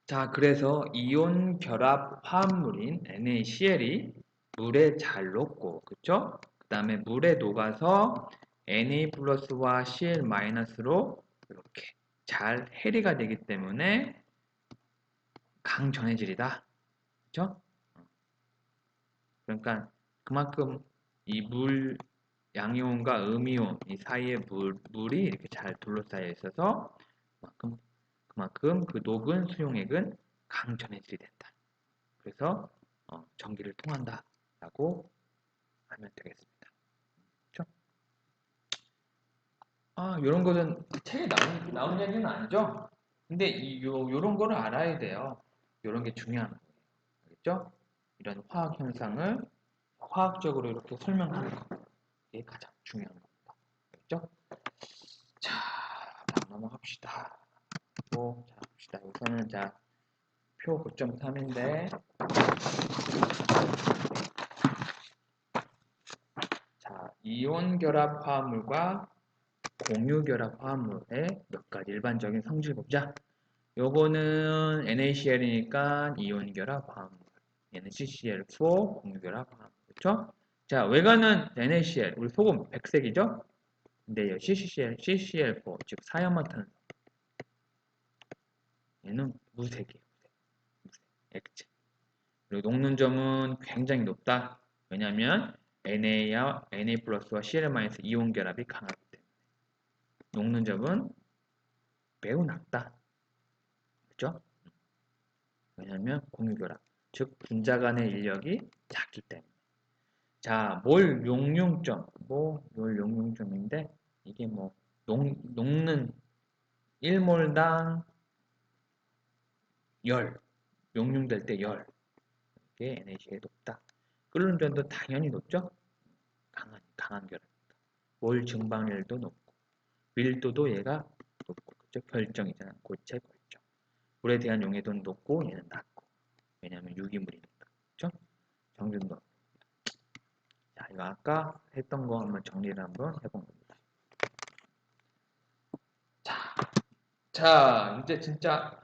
자, 그래서 이온 결합 화합물인 NaCl이 물에 잘 녹고, 그쵸? 그 다음에 물에 녹아서 Na 플러스와 Cl 마이너스로 이렇게 잘 해리가 되기 때문에 강전해질이다. 그쵸? 그러니까 그만큼 이 물, 양이온과 음이온 이 사이에 물이 이렇게 잘 둘러싸여 있어서 그만큼 그 녹은 수용액은 강전해질이 된다. 그래서 전기를 통한다라고 하면 되겠습니다. 그렇죠? 이런 거는 책에 나온 얘기는 아니죠? 근데 요런 거를 알아야 돼요. 요런 게 중요한 거예요. 알겠죠? 이런 화학 현상을 화학적으로 이렇게 설명하는 거. 이게 가장 중요한 겁니다. 알겠죠? 자, 다음 넘어갑시다. 자, 봅시다. 우선은 자, 표 9.3인데 자, 이온 결합 화합물과 공유 결합 화합물의 몇 가지 일반적인 성질 보자. 요거는 NaCl이니까 이온 결합 화합물. 얘는 CCl4 공유 결합 화합물. 그렇죠? 자, 외관은 NaCl, 우리 소금 백색이죠? 근데 이 CCl4, 즉 사연마탄 얘는 무색이에요. 무색, 액체. 그리고 녹는 점은 굉장히 높다. 왜냐하면 Na 플러스와 Cl- 이온 결합이 강하기 때문에. 녹는 점은 매우 낮다. 그렇죠? 왜냐하면 공유결합, 즉 분자 간의 인력이 작기 때문에. 자, 몰 용융점, 몰 용융점인데 이게 녹는 1몰당 열, 용융될 때 열, 이게 NaCl이 높다. 끓는 점도 당연히 높죠? 강한 결합입니다. 몰 증방률도 높고, 밀도도 얘가 높고, 그죠? 결정이잖아. 고체 결정. 물에 대한 용해도는 높고, 얘는 낮고. 왜냐하면 유기물이니까. 그죠? 정준도. 자, 이거 아까 했던 거 한번 정리를 한번 해본 겁니다. 자, 이제 진짜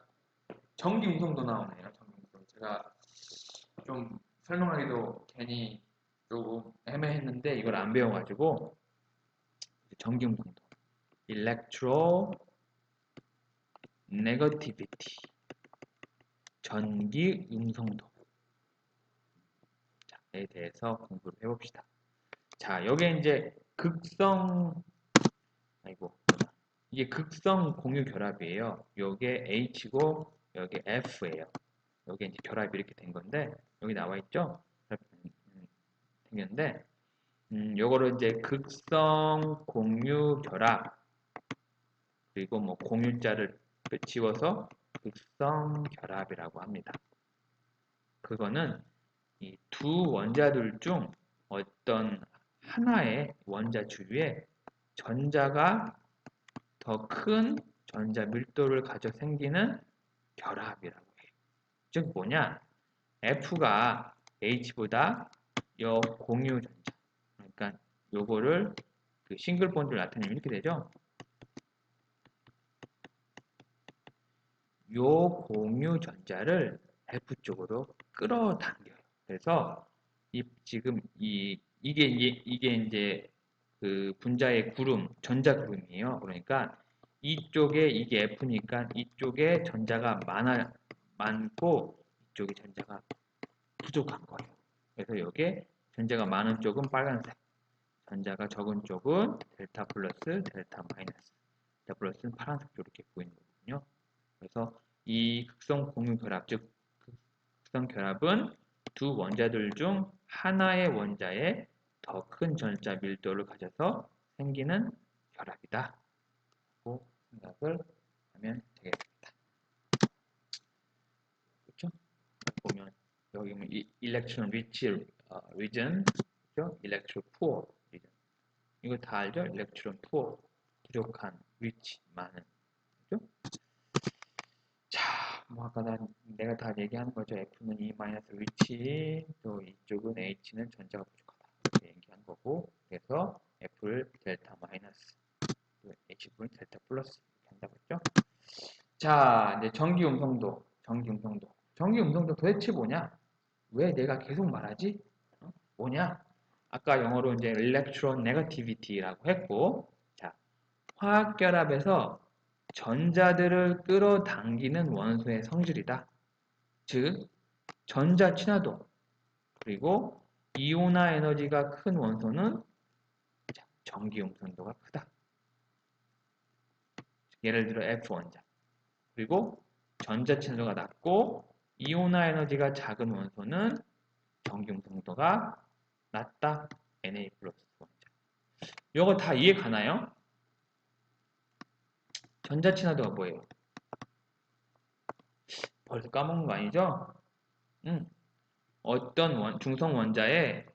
전기 음성도 나오네요. 전기 음성. 제가 좀 설명하기도 괜히 조금 애매했는데 이걸 안 배워가지고 전기 음성도. Electro Negativity. 전기 음성도에 대해서 공부를 해봅시다. 자, 여기에 이제 이게 극성 공유 결합이에요. 요게 H고 여기 F예요. 여기 이제 결합이 이렇게 된 건데 여기 나와 있죠? 생겼는데 요거를 이제 극성 공유 결합 그리고 공유자를 지워서 극성 결합이라고 합니다. 그거는 이 두 원자들 중 어떤 하나의 원자 주위에 전자가 더 큰 전자 밀도를 가져 생기는 결합이라고 해요. 즉 뭐냐? F가 H보다 요 공유 전자. 그러니까 요거를 그 싱글 본드를 나타내면 이렇게 되죠. 요 공유 전자를 F 쪽으로 끌어당겨요. 그래서 이게 이제 그 분자의 구름, 전자 구름이에요. 그러니까 이쪽에 이게 F니까 이쪽에 전자가 많고 이쪽에 전자가 부족한 거예요. 그래서 여기에 전자가 많은 쪽은 빨간색, 전자가 적은 쪽은 델타 플러스, 델타 마이너스. 델타 플러스는 파란색 이렇게 보이는 거거든요. 그래서 이 극성 공유 결합, 즉 극성 결합은 두 원자들 중 하나의 원자에 더 큰 전자 밀도를 가져서 생기는 결합이다. 라고 생각을 하면 되겠습니다. 그렇죠? 보면 여기 보면 electron rich region, 그렇죠? electron poor region. 이거 다 알죠? electron poor, 부족한, rich, 많은. 그렇죠? 자, 아까 내가 다 얘기하는 거죠. F는 E- 위치, 또 이쪽은 H는 전자가 부족하다. 이렇게 얘기한 거고, 그래서 F를 델타 마이너스, 또 H분을 델타 플러스 이렇게 한다고 했죠. 자, 이제 전기 음성도. 전기음성도. 전기음성도 도대체 뭐냐? 왜 내가 계속 말하지? 뭐냐? 아까 영어로 이제 electron negativity라고 했고, 자, 화학결합에서 전자들을 끌어당기는 원소의 성질이다. 즉, 전자 친화도, 그리고 이온화 에너지가 큰 원소는 전기 음성도가 크다. 예를 들어 F 원자. 그리고 전자 친화도가 낮고 이온화 에너지가 작은 원소는 전기 음성도가 낮다. Na 플러스 원자. 이거 다 이해 가나요? 전자 친화도가 뭐예요? 벌써 까먹은 거 아니죠? 어떤 중성 원자에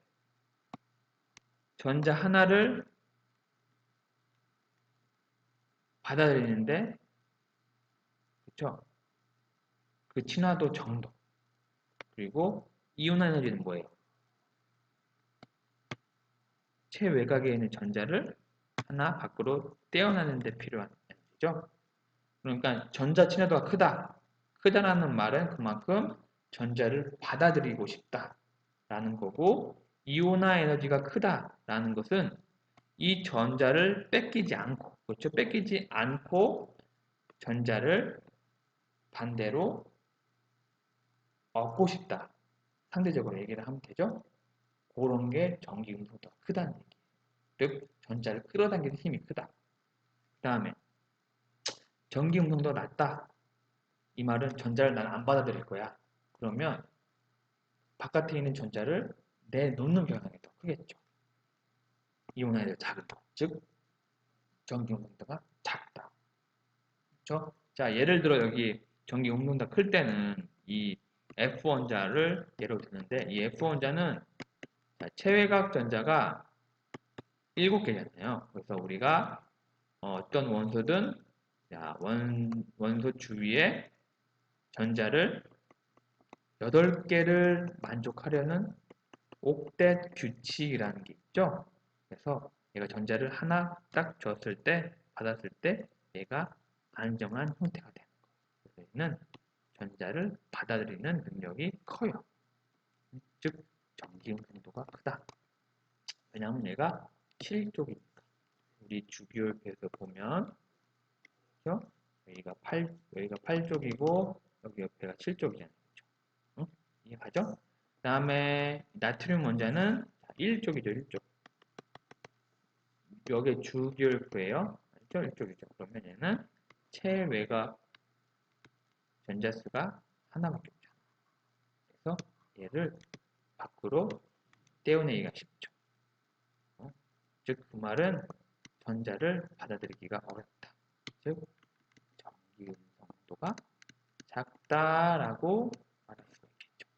전자 하나를 받아들이는데, 그쵸? 그 친화도 정도. 그리고 이온화 에너지는 뭐예요? 최외곽에 있는 전자를 하나 밖으로 떼어내는 데 필요한 에너지죠. 그러니까 전자 친화도가 크다. 크다라는 말은 그만큼 전자를 받아들이고 싶다라는 거고, 이온화 에너지가 크다라는 것은 이 전자를 뺏기지 않고, 그렇죠? 뺏기지 않고 전자를 반대로 얻고 싶다. 상대적으로 얘기를 하면 되죠. 그런 게 전기 음성도가 크다는 얘기. 즉 전자를 끌어당기는 힘이 크다. 그 다음에 전기 음성도가 낮다. 이 말은 전자를 난 안 받아들일 거야. 그러면 바깥에 있는 전자를 내놓는 경향이 더 크겠죠. 이온화의 작은 거. 즉 전기 음성도가 작다. 그렇죠? 자, 예를 들어 여기 전기 음성도가 클 때는 이 F원자를 예로 드는데, 이 F원자는 체외각 전자가 7개잖아요. 그래서 우리가 어떤 원소든 원소 주위에 전자를 8개를 만족하려는 옥텟 규칙이라는 게 있죠. 그래서 얘가 전자를 하나 딱 줬을 때, 받았을 때 얘가 안정한 형태가 되는 거예요. 그래서 얘는 전자를 받아들이는 능력이 커요. 즉 전기 응성도가 크다. 왜냐하면 얘가 7쪽이니까. 우리 주기율표에서 보면, 그렇죠? 여기가 8쪽이고 여기 옆에가 7쪽이잖아요. 그렇죠? 응? 이해가죠? 그 다음에 나트륨 원자는 1쪽이죠. 1쪽. 여기 주기율표예요. 알죠? 1쪽이죠. 그러면 얘는 체외곽 전자수가 하나밖에 없잖아. 그래서 얘를 밖으로 떼어내기가 쉽죠. 즉 그 말은 전자를 받아들이기가 어렵다. 즉 전기 음성도가 작다라고 말할 수가 있겠죠.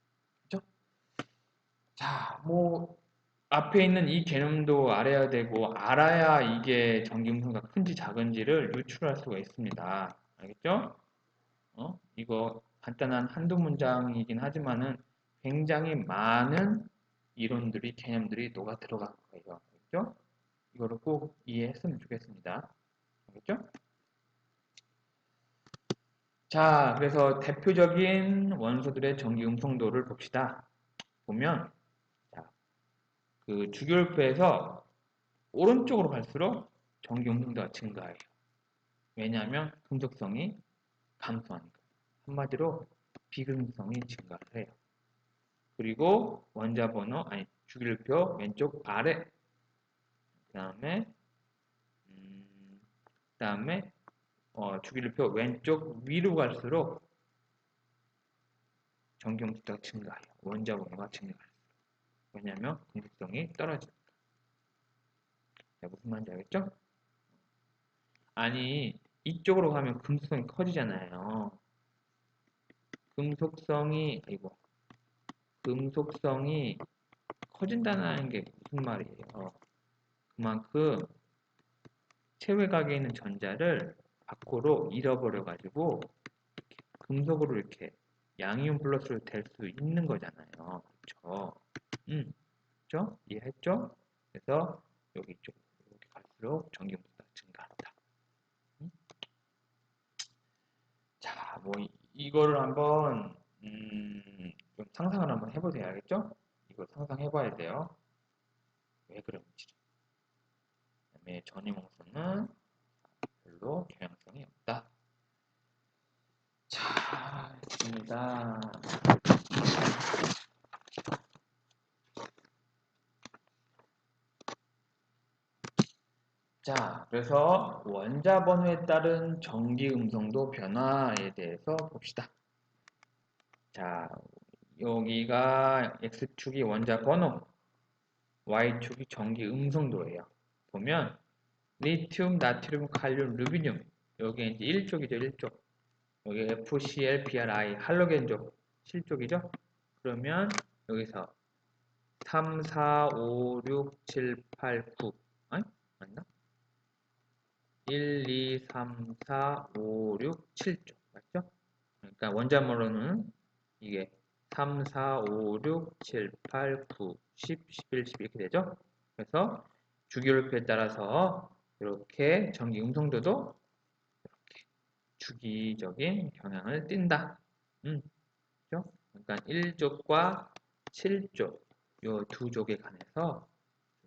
그죠? 자, 뭐 앞에 있는 이 개념도 알아야 되고, 알아야 이게 전기 음성도가 큰지 작은지를 유출할 수가 있습니다. 알겠죠? 이거 간단한 한두 문장이긴 하지만은 굉장히 많은 이론들이, 개념들이 녹아 들어간 거예요. 알겠죠? 이거를 꼭 이해했으면 좋겠습니다. 알겠죠? 자, 그래서 대표적인 원소들의 전기 음성도를 봅시다. 보면, 자, 그 주기율표에서 오른쪽으로 갈수록 전기 음성도가 증가해요. 왜냐하면 금속성이 감소하니까. 한마디로 비금속성이 증가를 해요. 그리고 원자 번호, 아니 주기율표 왼쪽 아래, 그 다음에 주기율표 왼쪽 위로 갈수록 전기 음성도가 증가해요. 원자 번호가 증가해요. 왜냐하면 금속성이 떨어집니다. 자, 무슨 말인지 알겠죠? 아니, 이쪽으로 가면 금속성이 커지잖아요. 금속성이 커진다는 게 무슨 말이에요? 그만큼 체외각에 있는 전자를 밖으로 잃어버려 가지고 금속으로 이렇게 양이온 플러스로 될 수 있는 거잖아요. 그렇죠? 그렇죠? 이해했죠? 그래서 여기 쪽 이렇게 갈수록 전기음성도가 증가한다. 자, 뭐 이거를 한번 좀 상상을 한번 해보세요. 알겠죠? 이거 상상해봐야 돼요. 왜 그런지. 그다음에 전이몽소는 별로 경향성이 없다. 자, 있습니다. 자, 그래서 원자 번호에 따른 전기 음성도 변화에 대해서 봅시다. 자, 여기가 X축이 원자 번호, Y축이 전기 음성도예요. 보면 리튬, 나트륨, 칼륨, 루비늄 여기 이제 1쪽이죠, 1쪽. 여기 FCl, BrI 할로겐족 실족이죠. 그러면 여기서 3, 4, 5, 6, 7, 8, 9 아니? 맞나? 1, 2, 3, 4, 5, 6, 7쪽 맞죠? 그러니까 원자번호는 이게 3, 4, 5, 6, 7, 8, 9, 10, 11, 12 이렇게 되죠. 그래서 주기율표에 따라서 이렇게 전기 음성도도 이렇게 주기적인 경향을 띈다. 그렇죠? 그러니까 1족과 7족 이 두 족에 관해서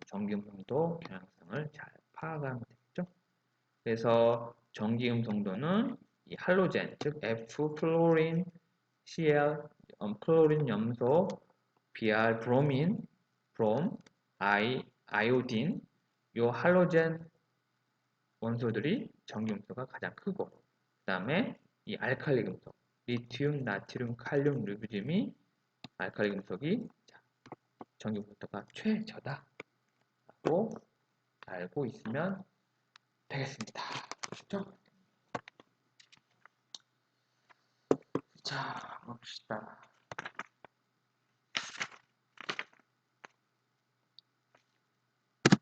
전기 음성도 경향성을 잘 파악하면 되겠죠. 그래서 전기 음성도는 이 할로젠, 즉 F 플로린, Cl 클로린 염소, Br 브로민, 브롬, I 아이오딘 요 할로젠 원소들이 전기 음소가 가장 크고 그 다음에 이 알칼리 금속 리튬, 나트륨, 칼륨, 루비늄이 알칼리 금속이 전기 음소가 최저다 라고 알고 있으면 되겠습니다. 그렇죠? 자, 봅시다.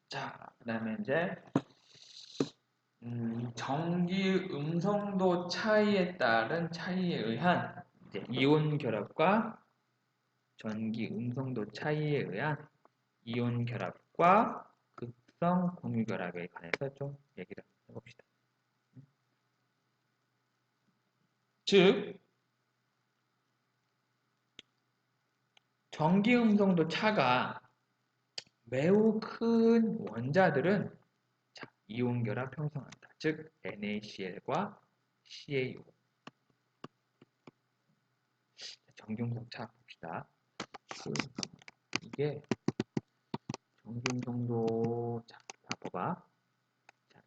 자, 그 다음에 이제 전기 음성도 차이에 따른 차이에 의한 이제 이온 결합과 전기 음성도 차이에 의한 이온 결합과 극성 공유 결합에 관해서 좀 얘기를 해봅시다. 즉, 전기 음성도 차가 매우 큰 원자들은 이온 결합 형성한다. 즉, NaCl과 CaO. 전기 음성 차 봅시다. 이게 전기 음성도 자, 봐봐.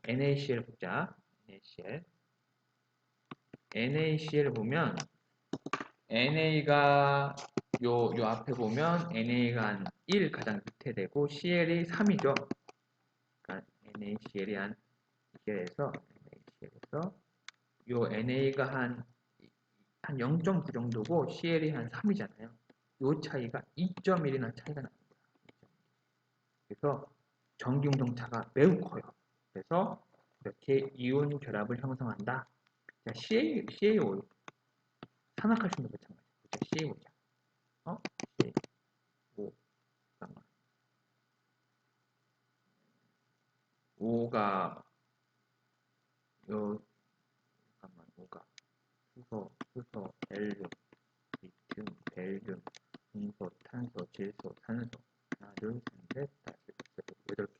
NaCl 보자. NaCl 보면 NA가 요 앞에 보면 NA가 한 1 가장 밑에 되고 CL이 3이죠. 그러니까 NaCl이 한 이게에서 NaCl에서 요 NA가 한 0.9 정도고 CL이 한 3이잖아요. 요 차이가 2.1이나 차이가 납니다. 그래서 전기 운동차가 매우 커요. 그래서 이렇게 이온 결합을 형성한다. CaO 산화칼슘도 마찬가지죠. CaO죠. CaO 잠깐만. 5가 요 잠깐만 5가 수소, 헬륨, 리튬, 벨륨, 중소, 탄소, 질소, 산소 하나, 둘, 셋, 넷, 다섯, 여섯, 여덟 개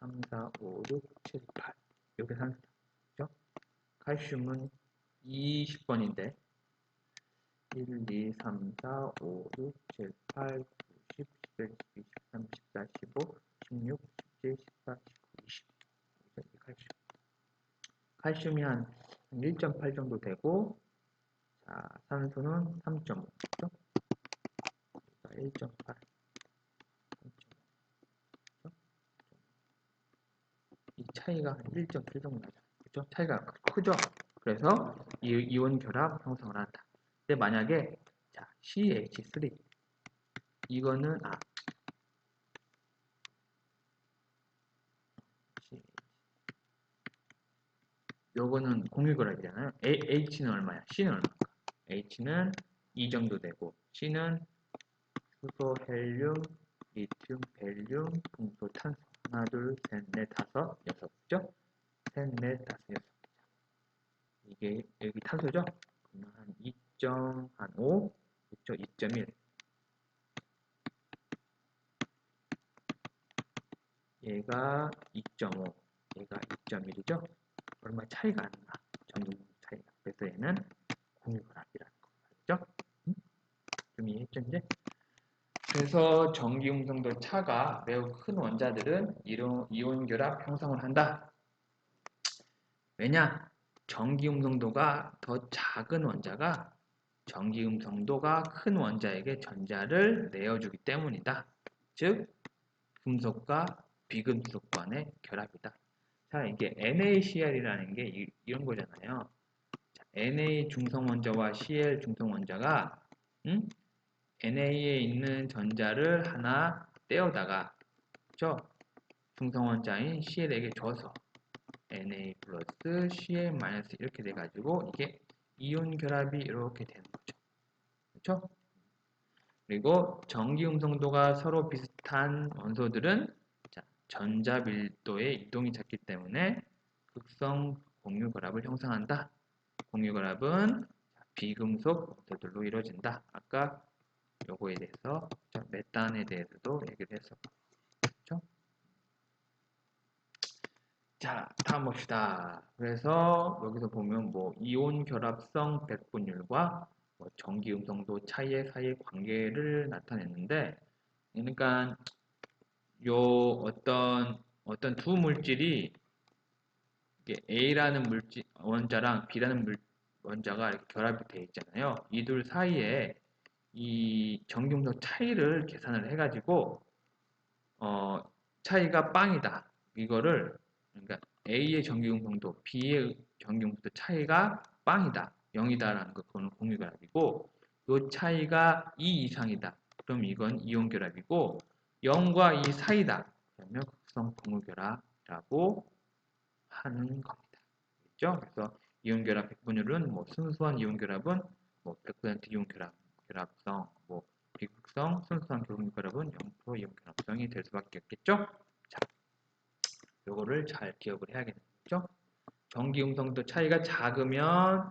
3, 4, 5, 6, 7, 8 이렇게 산소다. 그죠? 칼슘은 20번인데 1, 2, 3, 4, 5, 6, 7, 8, 9, 10, 11, 12, 13, 14, 15, 16, 17, 18, 19, 20 칼슘. 칼슘이 한 1.8 정도 되고 자, 산소는 3.5 그렇죠? 1.8 이 차이가 1.7 정도 나죠. 그렇죠? 차이가 크죠? 그래서 이온 결합 형성을 한다. 근데 만약에 자, CH3 이거는 요거는 공유결합이잖아요. H는 얼마야? C는 얼마일까? H는 2 정도 되고 C는 수소, 헬륨, 리튬, 벨륨, 중소, 탄소 하나, 둘, 셋, 넷, 다섯, 여섯 그죠? 셋, 넷, 다섯, 여섯 이게 여기 탄소죠? 한 2.5 그렇죠? 2.1 얘가 2.5 얘가 2.1이죠? 얼마 차이가 안 나. 전기음성 차이가. 그래서 얘는 공유결합이라는 거 알죠? 좀 이해했죠 이제? 그래서 전기음성도 차가 매우 큰 원자들은 이온결합 형성을 한다. 왜냐? 전기음성도가 더 작은 원자가 전기음성도가 큰 원자에게 전자를 내어주기 때문이다. 즉, 금속과 비금속 간의 결합이다. 자, 이게 NaCl이라는 게 이런 거잖아요. 자, Na 중성 원자와 Cl 중성 원자가 NA에 있는 전자를 하나 떼어다가 그렇죠? 중성 원자인 Cl에게 줘서 Na 플러스 Cl 마이너스 이렇게 돼가지고 이게 이온 결합이 이렇게 되는 거죠. 그렇죠? 그리고 전기 음성도가 서로 비슷한 원소들은 전자 밀도의 이동이 작기 때문에 극성 공유 결합을 형성한다. 공유 결합은 비금속 원소들로 이루어진다. 아까 요거에 대해서 메탄에 대해서도 얘기를 했었고. 그렇죠? 자, 다음 봅시다. 그래서 여기서 보면 뭐 이온 결합성 백분율과 뭐 전기 음성도 차이의 사이의 관계를 나타냈는데, 그러니까 요 어떤 두 물질이 A라는 물질 원자랑 B라는 원자가 이렇게 결합이 되어 있잖아요. 이 둘 사이에 이 전기 음성 차이를 계산을 해가지고 차이가 빵이다. 이거를 그러니까 A의 전기음성도 B의 전기음성도 차이가 빵이다. 0이다라는 거 그거는 공유결합이고 이 차이가 2 이상이다. 그럼 이건 이온결합이고 0과 2 사이다. 그러면 극성 공유결합이라고 하는 겁니다. 그렇죠? 그래서 이온결합 백분율은 뭐 순수한 이온결합은 뭐 100% 이온결합성, 뭐 비극성, 순수한 결합은 0% 이온결합성이 될 수밖에 없겠죠? 자, 요거를 잘 기억을 해야겠죠? 전기 음성도 차이가 작으면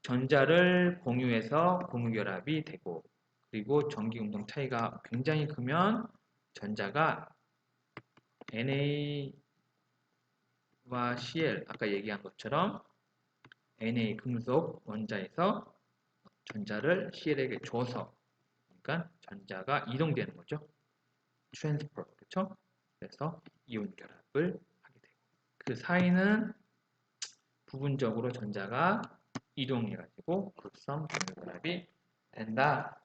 전자를 공유해서 공유결합이 되고 그리고 전기 음성 차이가 굉장히 크면 전자가 NA와 Cl 아까 얘기한 것처럼 Na 금속 원자에서 전자를 Cl에게 줘서 그러니까 전자가 이동되는 거죠. 트랜스퍼 그렇죠? 그래서 이온 결합을 하게 되고 그 사이는 부분적으로 전자가 이동해가지고 극성 전결합이 된다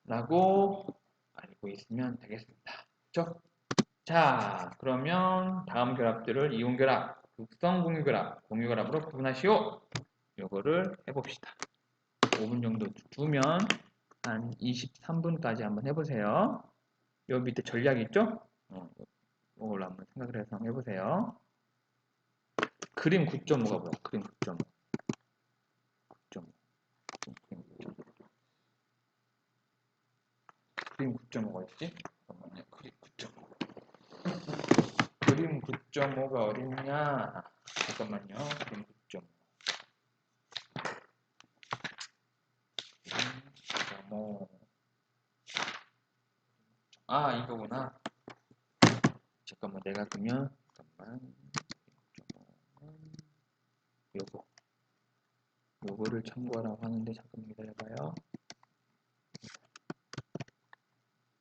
라고 알고 있으면 되겠습니다. 그렇죠? 자, 그러면 다음 결합들을 이온 결합, 극성 공유 결합, 공유 결합으로 구분하시오. 요거를 해봅시다. 5분 정도 두면 한 23분까지 한번 해보세요. 요 밑에 전략 있죠? 이걸로 한번 생각을 해서 해보세요. 그림 9.5가 뭐야? 그림 9.5. 9.5. 그림 9.5가 있지? 잠깐만요. 그림 9.5. 그림 9.5가 어딨냐? 잠깐만요. 그림 9.5. 그림 9.5. 아, 이거구나. 잠깐만, 내가 그러면, 잠깐만. 요거를 참고하라고 하는데, 잠깐만 기다려봐요.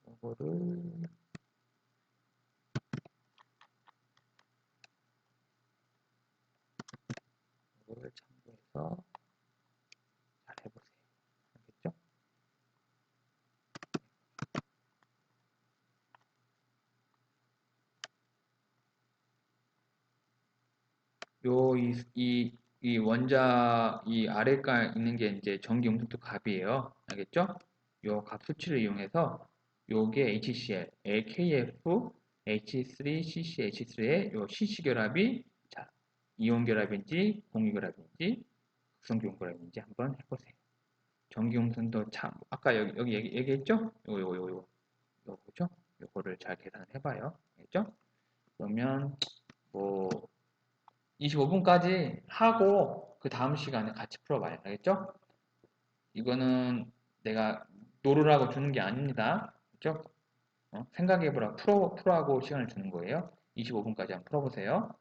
요거를, 참고해서 잘 해보세요. 알겠죠? 이 원자, 이 아래가 있는 게 이제 전기 음속도 값이에요. 알겠죠? 요 값 수치를 이용해서 요게 HCl, AKF, H3, CCH3의 요 CC 결합이 자, 이온 결합인지 공유 결합인지 극성 기온 결합인지 한번 해보세요. 전기 음성도 참 아까 여기 얘기했죠? 요거죠? 요거를 잘 계산을 해봐요. 알겠죠? 그러면 뭐 25분까지 하고 그 다음 시간에 같이 풀어봐요. 알겠죠? 이거는 내가 노르라고 주는 게 아닙니다. 그죠? 생각해보라. 풀어하고 시간을 주는 거예요. 25분까지 한번 풀어보세요.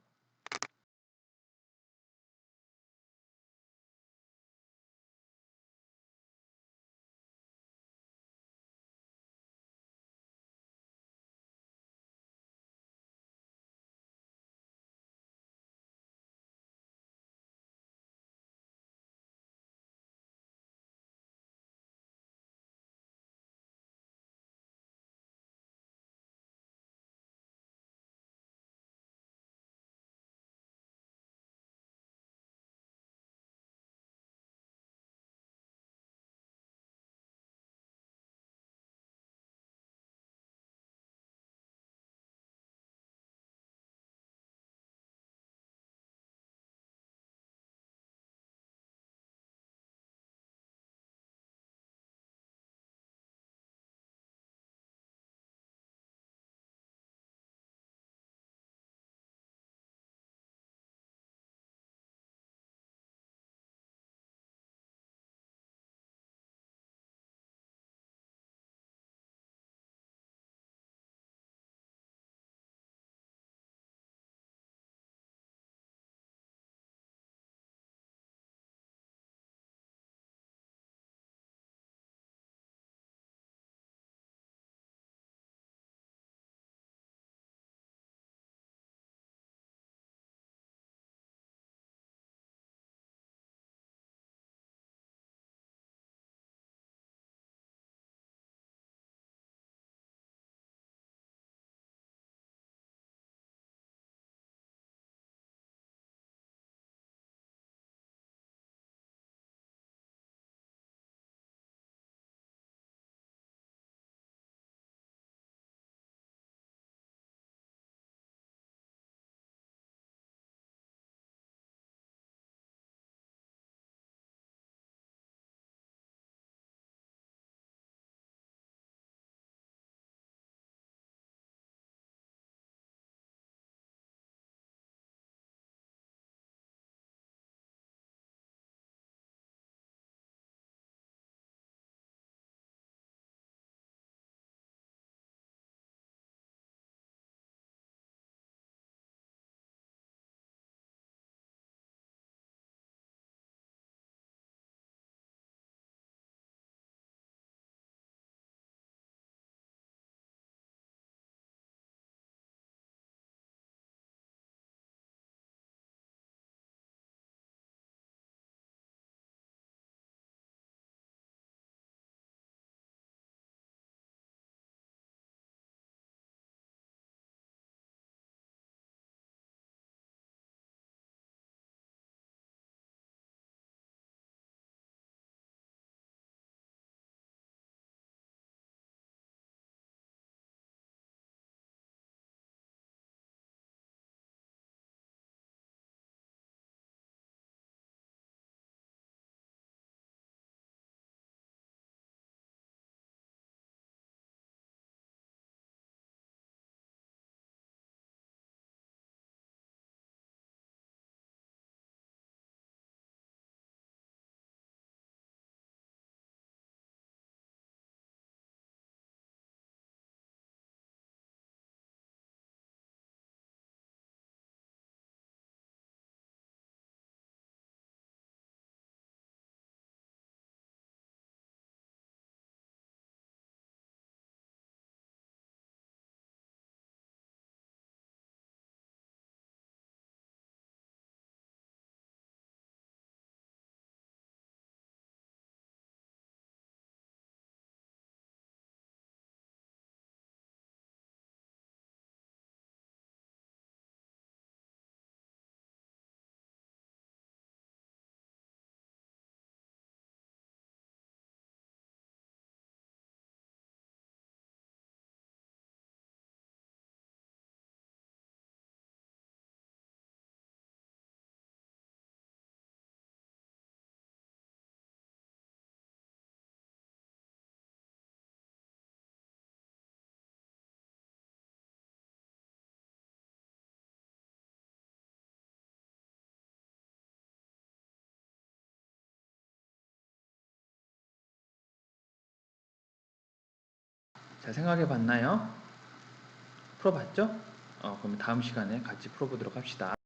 잘 생각해 봤나요? 풀어봤죠? 그럼 다음 시간에 같이 풀어보도록 합시다.